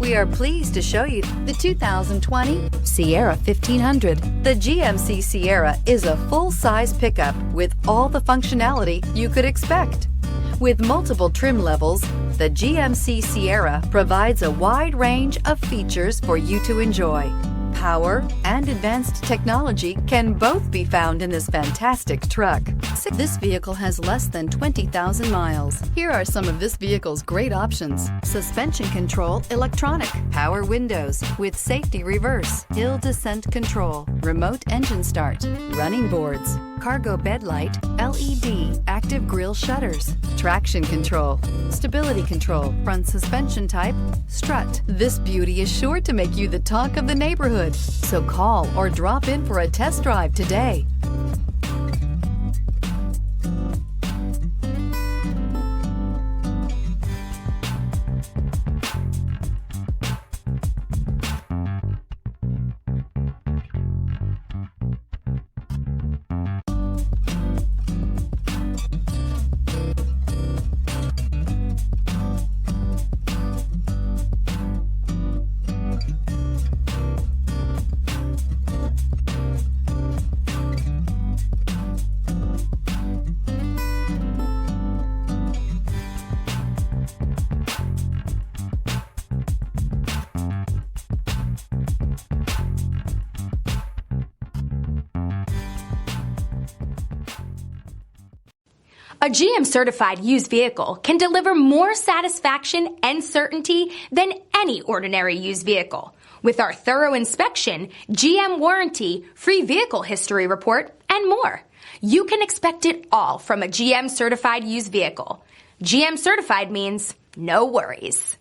We are pleased to show you the 2020 Sierra 1500. The GMC Sierra is a full-size pickup with all the functionality you could expect. With multiple trim levels, the GMC Sierra provides a wide range of features for you to enjoy. Power and advanced technology can both be found in this fantastic truck. This vehicle has less than 20,000 miles. Here are some of this vehicle's great options: suspension control electronic, power windows with safety reverse, hill descent control, remote engine start, running boards, cargo bed light, LED, active grille shutters, traction control, stability control, front suspension type, strut. This beauty is sure to make you the talk of the neighborhood. So call or drop in for a test drive today. A GM-certified used vehicle can deliver more satisfaction and certainty than any ordinary used vehicle. With our thorough inspection, GM warranty, free vehicle history report, and more. You can expect it all from a GM-certified used vehicle. GM-certified means no worries.